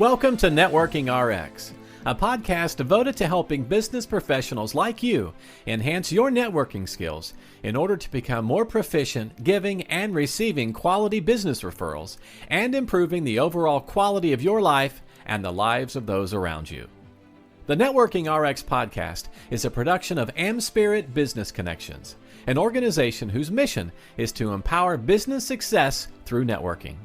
Welcome to Networking RX, a podcast devoted to helping business professionals like you enhance your networking skills in order to become more proficient giving and receiving quality business referrals and improving the overall quality of your life and the lives of those around you. The Networking RX podcast is a production of AmSpirit Business Connections, an organization whose mission is to empower business success through networking.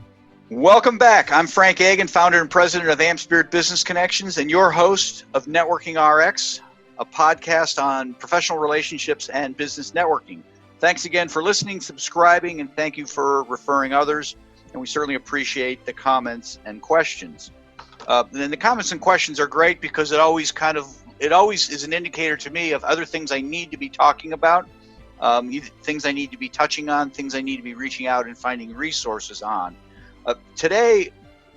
Welcome back. I'm Frank Agin, founder and president of AmSpirit Business Connections, and your host of Networking RX, a podcast on professional relationships and business networking. Thanks again for listening, subscribing, and thank you for referring others. And we certainly appreciate the comments and questions. And the comments and questions are great because it always is an indicator to me of other things I need to be talking about, things I need to be touching on, things I need to be reaching out and finding resources on. Today,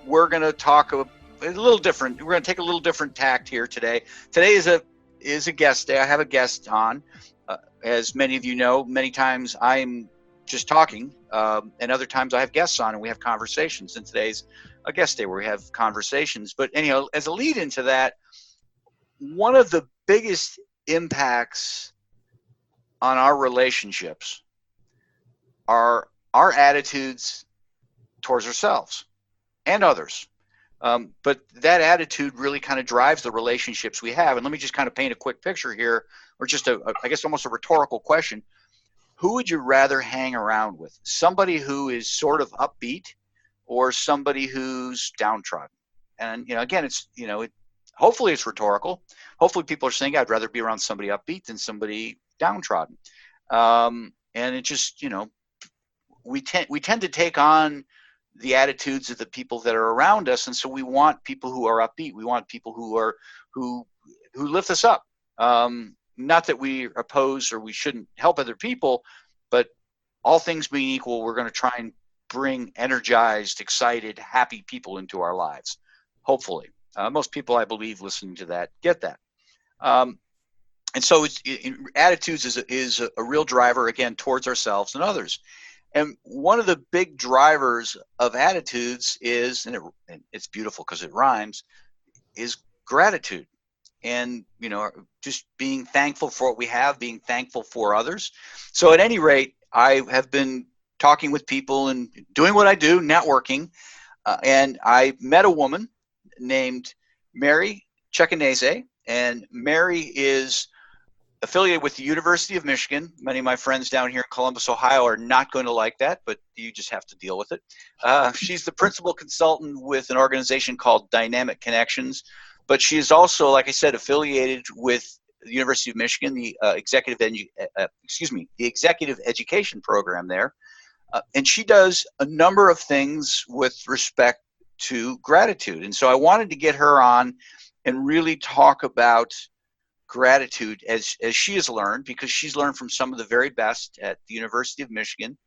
we're going to talk a little different. We're going to take a little different tact here today. Today is a guest day. I have a guest on. As many of you know, many times I'm just talking, and other times I have guests on and we have conversations. And today's a guest day where we have conversations. But anyhow, as a lead into that, one of the biggest impacts on our relationships are our attitudes towards ourselves and others. But that attitude really kind of drives the relationships we have. And let me just kind of paint a quick picture here, or just I guess almost a rhetorical question. Who would you rather hang around with? Somebody who is sort of upbeat or somebody who's downtrodden? And, again, hopefully it's rhetorical. Hopefully people are saying, I'd rather be around somebody upbeat than somebody downtrodden. And it just, we tend to take on the attitudes of the people that are around us, and so we want people who are upbeat. We want people who lift us up. Not that we oppose or we shouldn't help other people, but all things being equal, we're going to try and bring energized, excited, happy people into our lives. Hopefully, most people, I believe, listening to that get that. And so, attitudes is a real driver again towards ourselves and others. And one of the big drivers of attitudes is, and it's beautiful because it rhymes, is gratitude. And, just being thankful for what we have, being thankful for others. So at any rate, I have been talking with people and doing what I do, networking. And I met a woman named mary.ceccanese. And Mary is affiliated with the University of Michigan. Many of my friends down here in Columbus, Ohio are not going to like that, but you just have to deal with it. She's the principal consultant with an organization called Dynamic Connections, but she is also, like I said, affiliated with the University of Michigan, the executive education program there. And she does a number of things with respect to gratitude. And so I wanted to get her on and really talk about gratitude as she has learned, because she's learned from some of the very best at the University of Michigan,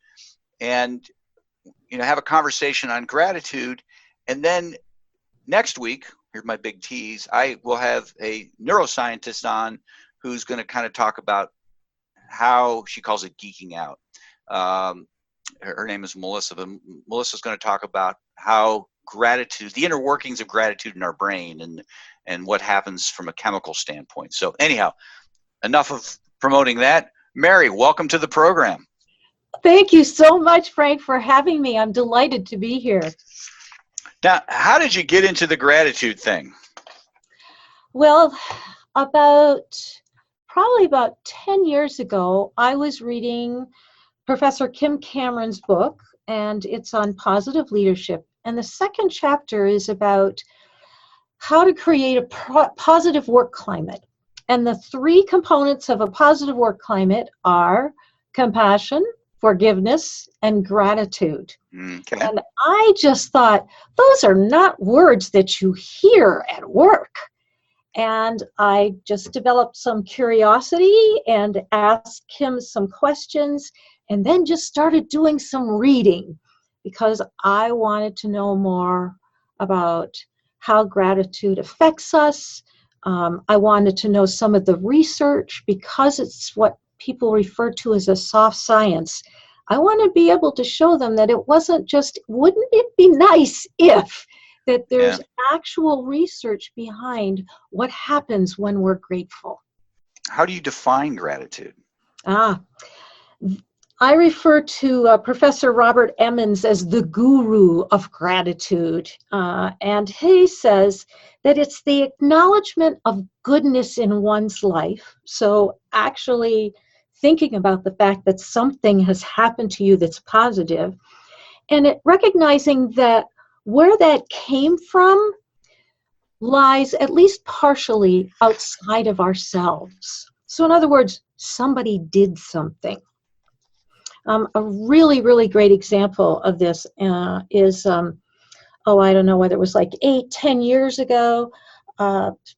and have a conversation on gratitude. And then next week, here's my big tease, I will have a neuroscientist on who's going to kind of talk about how she calls it geeking out. Her name is Melissa, but Melissa's going to talk about how gratitude, the inner workings of gratitude in our brain, and what happens from a chemical standpoint. So anyhow, enough of promoting that. Mary, welcome to the program. Thank you so much, Frank, for having me. I'm delighted to be here. Now, how did you get into the gratitude thing? Well, probably about 10 years ago, I was reading Professor Kim Cameron's book, and it's on positive leadership. And the second chapter is about how to create a positive work climate. And the three components of a positive work climate are compassion, forgiveness, and gratitude. Okay. And I just thought, those are not words that you hear at work. And I just developed some curiosity and asked him some questions, and then just started doing some reading because I wanted to know more about how gratitude affects us. I wanted to know some of the research because it's what people refer to as a soft science. I want to be able to show them that it wasn't just, wouldn't it be nice if that there's actual research behind what happens when we're grateful. How do you define gratitude? I refer to Professor Robert Emmons as the guru of gratitude. And he says that it's the acknowledgement of goodness in one's life. So actually thinking about the fact that something has happened to you that's positive, and recognizing that where that came from lies at least partially outside of ourselves. So in other words, somebody did something. A really, really great example of this is, I don't know whether it was like 8-10 years ago,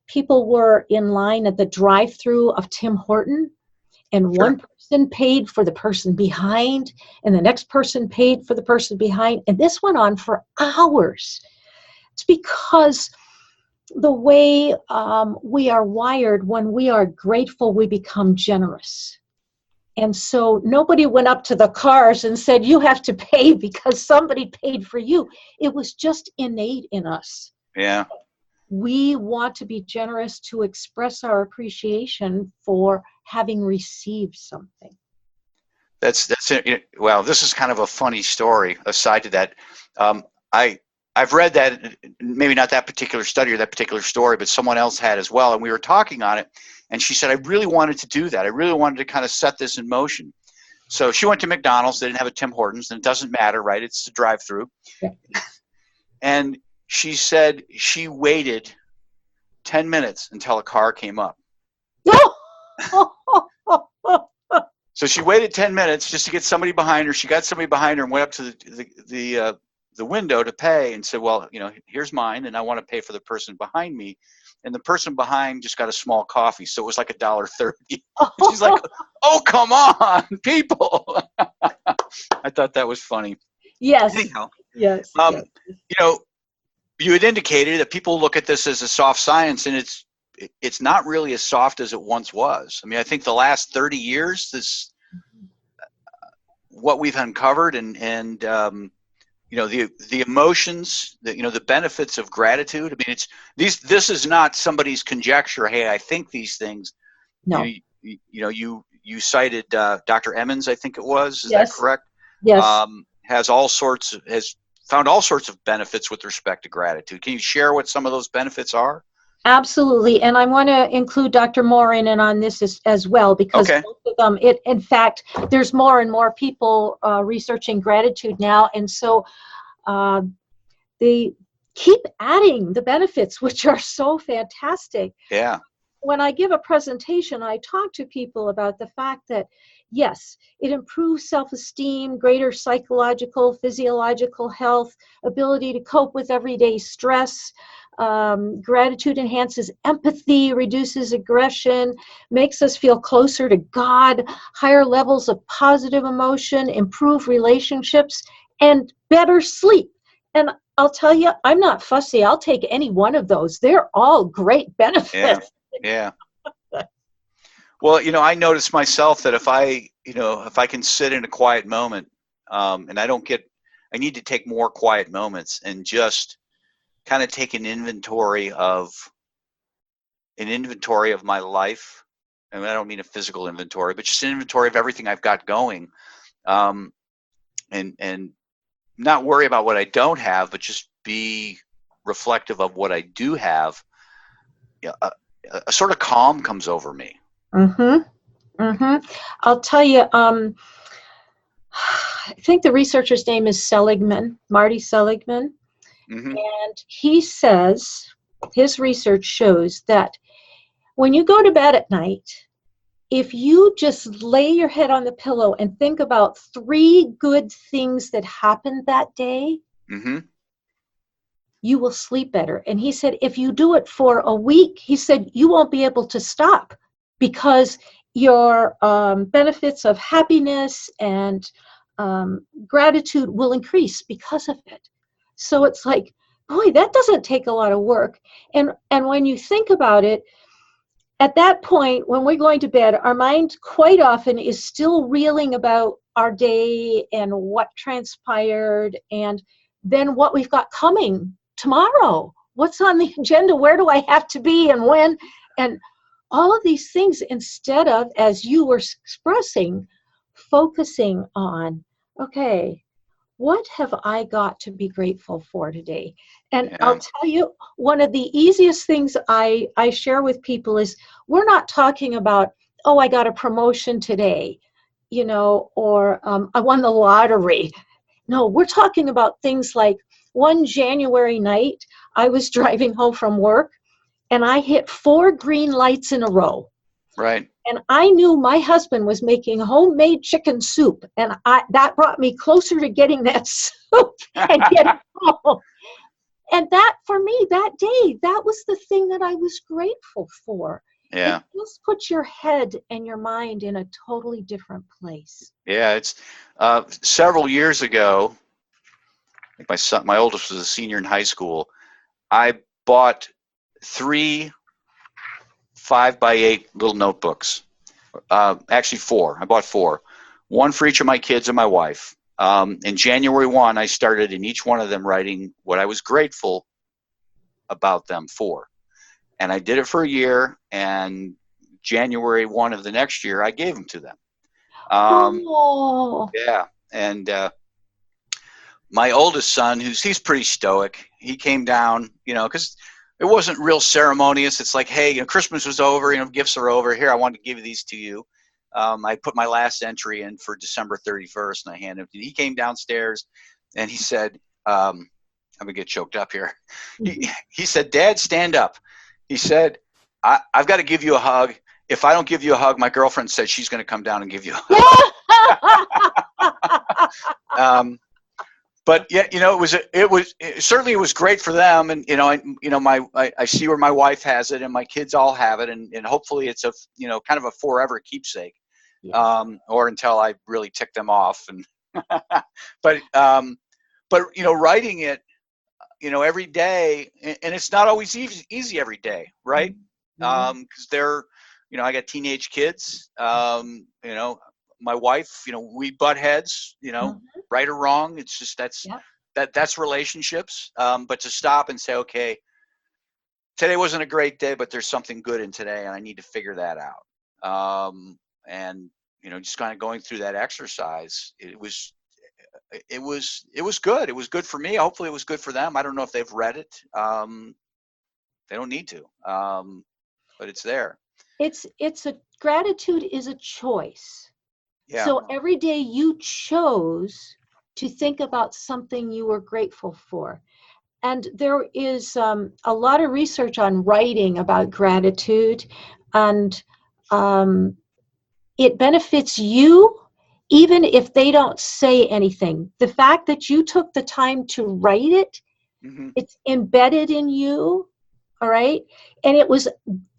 people were in line at the drive-through of Tim Horton, and one person paid for the person behind, and the next person paid for the person behind, and this went on for hours. It's because the way we are wired, when we are grateful, we become generous. And so nobody went up to the cars and said, you have to pay because somebody paid for you. It was just innate in us. Yeah. We want to be generous to express our appreciation for having received something. That's it. Well, this is kind of a funny story aside to that. I've read that, maybe not that particular study or that particular story, but someone else had as well. And we were talking on it. And she said, I really wanted to do that. I really wanted to kind of set this in motion. So she went to McDonald's. They didn't have a Tim Hortons, and it doesn't matter, right? It's a drive-through. Yeah. And she said she waited 10 minutes until a car came up. So she waited 10 minutes just to get somebody behind her. She got somebody behind her and went up to the window to pay and said, well, here's mine, and I want to pay for the person behind me. And the person behind just got a small coffee, so it was like $1.30. She's like, oh, come on, people. I thought that was funny. Yes. Anyhow, yes. You had indicated that people look at this as a soft science, and it's not really as soft as it once was. I mean, I think the last 30 years, what we've uncovered and the emotions, the benefits of gratitude. I mean, this is not somebody's conjecture. Hey, I think these things. No. You cited Dr. Emmons, I think it was. Is yes. that correct? Yes. Has found all sorts of benefits with respect to gratitude. Can you share what some of those benefits are? Absolutely, and I want to include Dr. Moore in on this as well, because both of them. In fact, there's more and more people researching gratitude now, and so they keep adding the benefits, which are so fantastic. Yeah. When I give a presentation, I talk to people about the fact that, yes, it improves self-esteem, greater psychological, physiological health, ability to cope with everyday stress. Gratitude enhances empathy, reduces aggression, makes us feel closer to God, higher levels of positive emotion, improve relationships, and better sleep. And I'll tell you, I'm not fussy. I'll take any one of those. They're all great benefits. Yeah. Well, I notice myself that if I can sit in a quiet moment, and I need to take more quiet moments and just kind of take an inventory of my life. I mean, I don't mean a physical inventory, but just an inventory of everything I've got going, and not worry about what I don't have, but just be reflective of what I do have. A sort of calm comes over me. I'll tell you, I think the researcher's name is Seligman, Marty Seligman. And he says, his research shows that when you go to bed at night, if you just lay your head on the pillow and think about 3 good things that happened that day, you will sleep better. And he said, if you do it for a week, he said, you won't be able to stop because your benefits of happiness and gratitude will increase because of it. So it's like, boy, that doesn't take a lot of work. And when you think about it, at that point, when we're going to bed, our mind quite often is still reeling about our day and what transpired and then what we've got coming tomorrow? What's on the agenda? Where do I have to be and when? And all of these things, instead of, as you were expressing, focusing on, okay, what have I got to be grateful for today? And Yeah. I'll tell you, one of the easiest things I share with people is, we're not talking about, oh, I got a promotion today, or I won the lottery. No, we're talking about things like, one January night, I was driving home from work and I hit 4 green lights in a row. Right. And I knew my husband was making homemade chicken soup, and that brought me closer to getting that soup and getting home. And that, for me, that day, that was the thing that I was grateful for. Yeah. It just puts your head and your mind in a totally different place. Yeah. It's several years ago, I think my oldest was a senior in high school. I bought 3 5x8 little notebooks. Actually 4. I bought 4. 1 for each of my kids and my wife. In January 1, I started in each one of them writing what I was grateful about them for. And I did it for a year, and January 1 of the next year, I gave them to them. Yeah. And my oldest son, he's pretty stoic, he came down, because it wasn't real ceremonious. It's like, hey, Christmas was over, gifts are over. Here, I wanted to give these to you. I put my last entry in for December 31st, and I handed him. He came downstairs, and he said, I'm going to get choked up here. He said, Dad, stand up. He said, I've got to give you a hug. If I don't give you a hug, my girlfriend said she's going to come down and give you a hug. But yeah, it was certainly great for them, and I see where my wife has it, and my kids all have it, and hopefully it's a kind of a forever keepsake, or until I really tick them off. And but writing it, every day, and it's not always easy every day, right? Because they're, I got teenage kids, my wife, we butt heads, right or wrong. It's just, that's relationships. But to stop and say, okay, today wasn't a great day, but there's something good in today, and I need to figure that out. And, just kind of going through that exercise, it was good. It was good for me. Hopefully it was good for them. I don't know if they've read it. They don't need to, but it's there. Gratitude is a choice. Yeah. So every day you chose to think about something you were grateful for. And there is a lot of research on writing about gratitude, and it benefits you even if they don't say anything. The fact that you took the time to write it, it's embedded in you, all right? And it was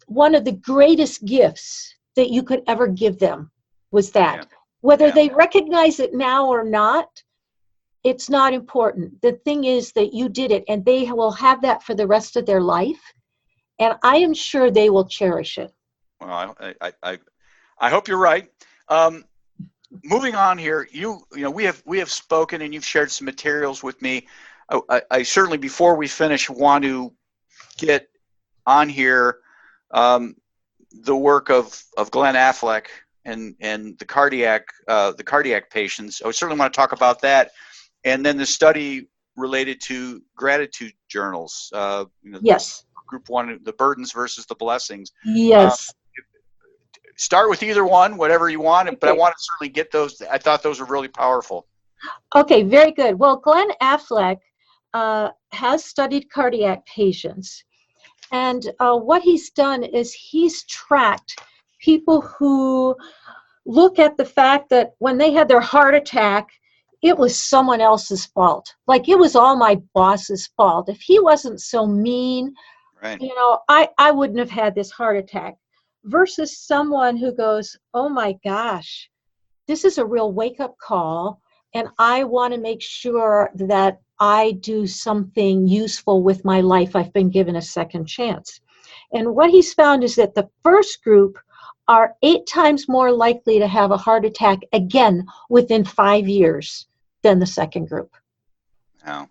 one of the greatest gifts that you could ever give them, was that. Yeah. Whether they recognize it now or not, it's not important. The thing is that you did it, and they will have that for the rest of their life, and I am sure they will cherish it. Well, I hope you're right. Moving on here, we have spoken, and you've shared some materials with me. I certainly, before we finish, want to get on here the work of Glenn Affleck and the cardiac patients. I certainly want to talk about that, and then the study related to gratitude journals. Yes. Group 1, the burdens versus the blessings. Yes. Start with either one, whatever you want, but I want to certainly get those. I thought those were really powerful. Okay, very good. Well, Glenn Affleck has studied cardiac patients, and what he's done is he's tracked people who look at the fact that when they had their heart attack, it was someone else's fault. Like, it was all my boss's fault. If he wasn't so mean, right, I wouldn't have had this heart attack. Versus someone who goes, oh my gosh, this is a real wake-up call, and I want to make sure that I do something useful with my life. I've been given a second chance. And what he's found is that the first group are 8 times more likely to have a heart attack again within 5 years than the second group. Oh.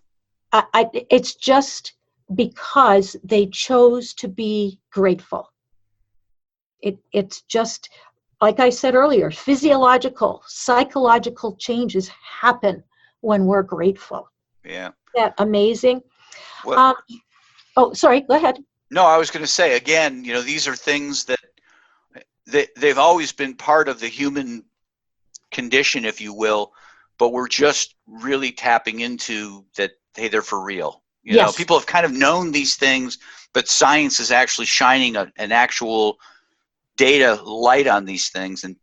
It's just because they chose to be grateful. It's just, like I said earlier, physiological, psychological changes happen when we're grateful. Yeah. Isn't that amazing? Well, Oh, sorry, go ahead. no, I was going to say, again, these are things that they've always been part of the human condition, if you will, but we're just really tapping into that, hey, they're for real. Yes. People have kind of known these things, but science is actually shining an actual data light on these things. And,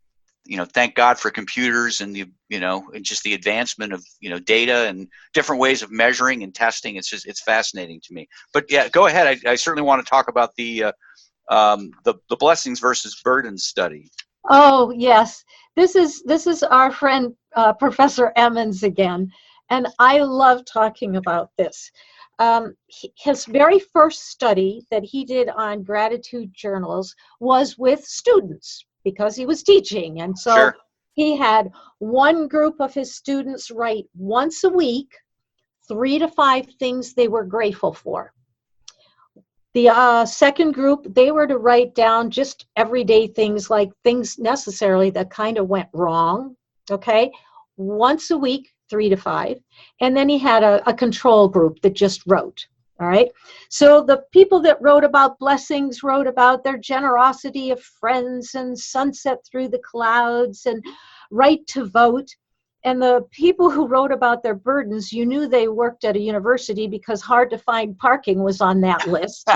thank God for computers and and just the advancement of, data and different ways of measuring and testing. It's fascinating to me. But yeah, go ahead. I certainly want to talk about the blessings versus burdens study. Oh, yes. This is our friend, Professor Emmons again. And I love talking about this. His very first study that he did on gratitude journals was with students because he was teaching. And so Sure. He had one group of his students write once a week 3 to 5 things they were grateful for. The second group, they were to write down just everyday things, like things necessarily that kind of went wrong, okay? Once a week, 3 to 5. And then he had a control group that just wrote, all right? So the people that wrote about blessings wrote about their generosity of friends and sunset through the clouds and right to vote. And the people who wrote about their burdens, you knew they worked at a university because hard to find parking was on that list.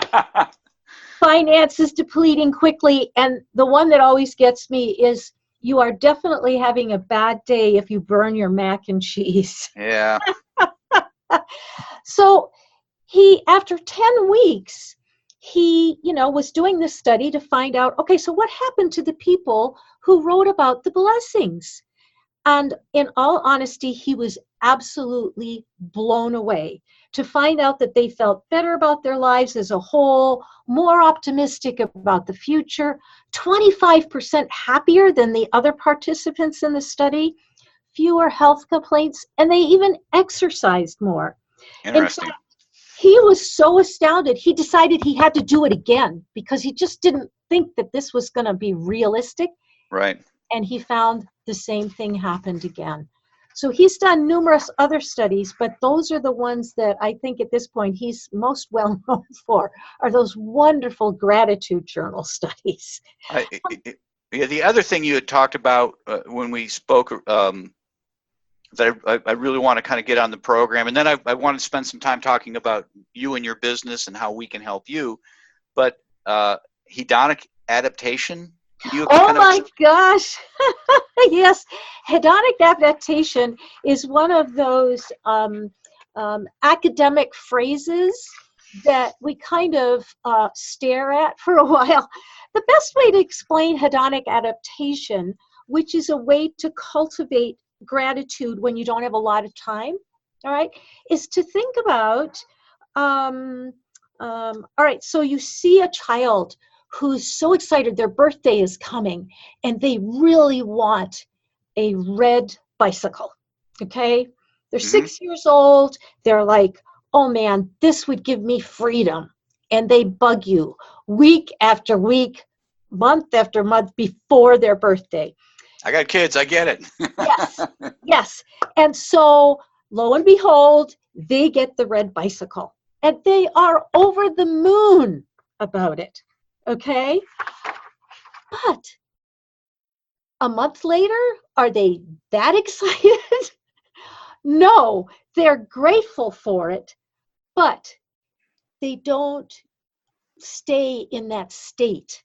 Finances depleting quickly. And the one that always gets me is, you are definitely having a bad day if you burn your mac and cheese. Yeah. So after 10 weeks, he, was doing this study to find out, okay, so what happened to the people who wrote about the blessings? And in all honesty, he was absolutely blown away to find out that they felt better about their lives as a whole, more optimistic about the future, 25% happier than the other participants in the study, fewer health complaints, and they even exercised more. Interesting. In fact, he was so astounded, he decided he had to do it again because he just didn't think that this was going to be realistic. Right. And he found the same thing happened again. So he's done numerous other studies, but those are the ones that I think at this point he's most well known for, are those wonderful gratitude journal studies. The other thing you had talked about when we spoke that I really want to kind of get on the program, and then I want to spend some time talking about you and your business and how we can help you, but hedonic adaptation. Oh my gosh. Yes. Hedonic adaptation is one of those academic phrases that we kind of stare at for a while. The best way to explain hedonic adaptation, which is a way to cultivate gratitude when you don't have a lot of time, all right, is to think about, all right, so you see a child who's so excited their birthday is coming and they really want a red bicycle, okay? They're 6 years old. They're like, oh man, this would give me freedom. And they bug you week after week, month after month before their birthday. I got kids, I get it. Yes. And so lo and behold, they get the red bicycle and they are over the moon about it. Okay, but a month later, are they that excited? No, they're grateful for it, but they don't stay in that state.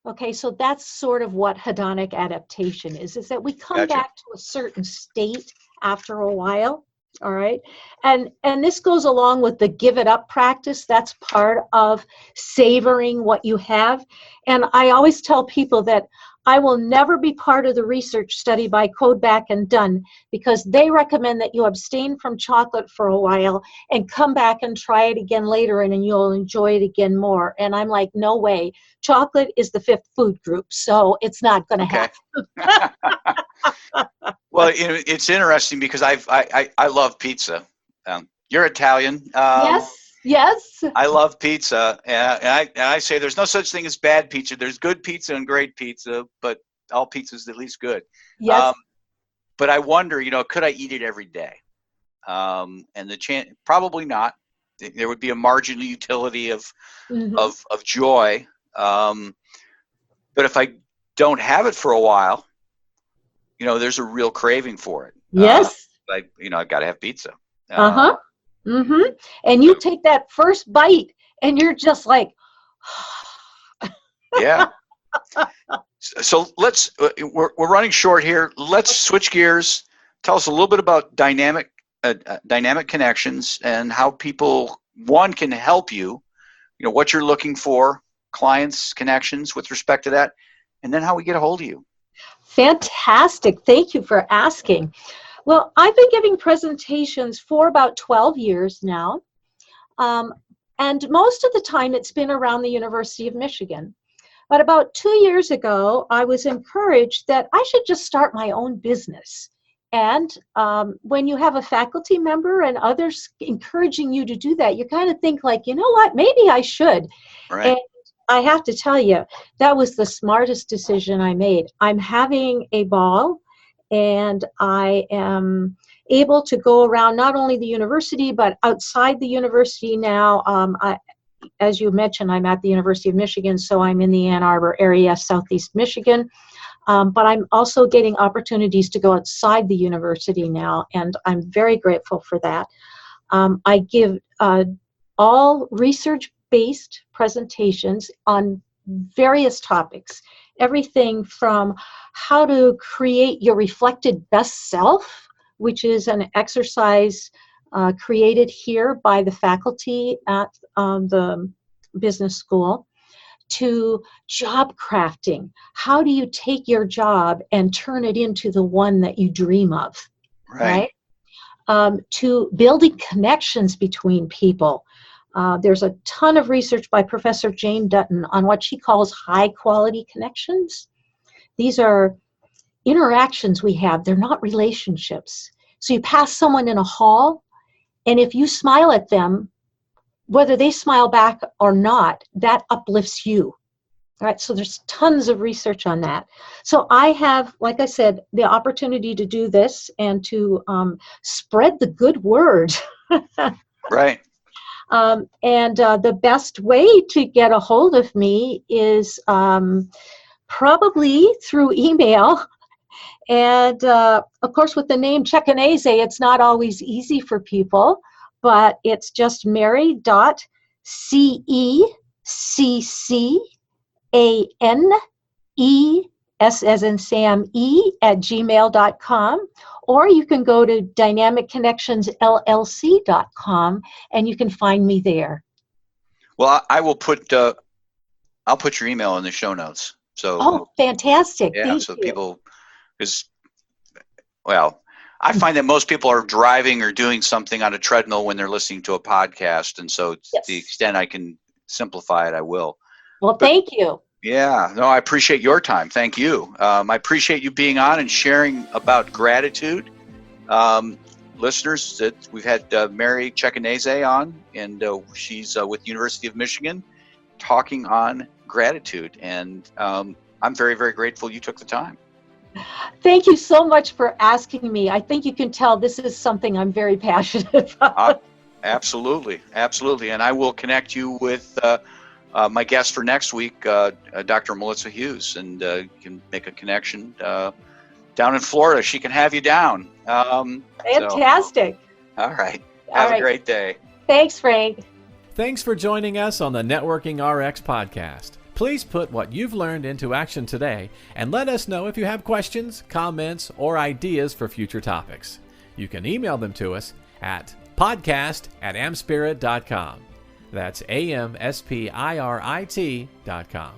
Okay, so that's sort of what hedonic adaptation is that we come back to a certain state after a while. All right. And this goes along with the give it up practice. That's part of savoring what you have. And I always tell people that I will never be part of the research study by Kodbak and Dunn because they recommend that you abstain from chocolate for a while and come back and try it again later and you'll enjoy it again more. And I'm like, no way. Chocolate is the 5th food group, so it's not going to happen. Well, it's interesting because I love pizza. You're Italian. Yes. Yes. I love pizza, and I say there's no such thing as bad pizza. There's good pizza and great pizza, but all pizza is at least good. Yes. But I wonder, could I eat it every day? And the chance, probably not. There would be a marginal utility of joy. But if I don't have it for a while, there's a real craving for it. Yes. I've got to have pizza. And you take that first bite and you're just like, yeah. So we're running short here. Let's switch gears. Tell us a little bit about dynamic connections and how people, one, can help you, what you're looking for, clients, connections with respect to that, and then how we get a hold of you. Fantastic. Thank you for asking. Well, I've been giving presentations for about 12 years now. And most of the time it's been around the University of Michigan. But about 2 years ago, I was encouraged that I should just start my own business. And when you have a faculty member and others encouraging you to do that, you kind of think like, you know what, maybe I should. Right. And I have to tell you, that was the smartest decision I made. I'm having a ball, and I am able to go around not only the university, but outside the university now. As you mentioned, I'm at the University of Michigan, so I'm in the Ann Arbor area, Southeast Michigan. But I'm also getting opportunities to go outside the university now, and I'm very grateful for that. I give all research-based presentations on various topics, everything from how to create your reflected best self, which is an exercise created here by the faculty at the business school, to job crafting. How do you take your job and turn it into the one that you dream of, right? To building connections between people. There's a ton of research by Professor Jane Dutton on what she calls high-quality connections. These are interactions we have. They're not relationships. So you pass someone in a hall, and if you smile at them, whether they smile back or not, that uplifts you. All right, so there's tons of research on that. So I have, like I said, the opportunity to do this and to spread the good word. Right. And the best way to get a hold of me is probably through email. And of course, with the name Ceccanese, it's not always easy for people, but it's just mary.ceccanese, as in Sam, @gmail.com. Or you can go to dynamicconnectionsllc.com and you can find me there. Well, I will put I'll put your email in the show notes. So fantastic! Yeah, Thank so you. people, I find that most people are driving or doing something on a treadmill when they're listening to a podcast, and so to the extent I can simplify it, I will. Well, thank you. Yeah, no, I appreciate your time. Thank you. I appreciate you being on and sharing about gratitude. Listeners, we've had Mary Ceccanese on, and she's with the University of Michigan talking on gratitude. And I'm very, very grateful you took the time. Thank you so much for asking me. I think you can tell this is something I'm very passionate about. Absolutely. Absolutely. And I will connect you with my guest for next week, Dr. Melissa Hughes, and you can make a connection down in Florida. She can have you down. Fantastic. All right. Have a great day. Thanks, Frank. Thanks for joining us on the Networking RX podcast. Please put what you've learned into action today and let us know if you have questions, comments, or ideas for future topics. You can email them to us at podcast@amspirit.com. That's AmSpirit.com.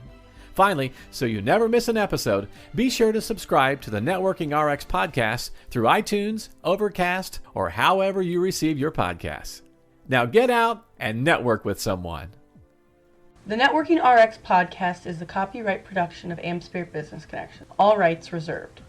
Finally, so you never miss an episode, be sure to subscribe to the Networking RX podcast through iTunes, Overcast, or however you receive your podcasts. Now get out and network with someone. The Networking RX podcast is the copyright production of AmSpirit Business Connections. All rights reserved.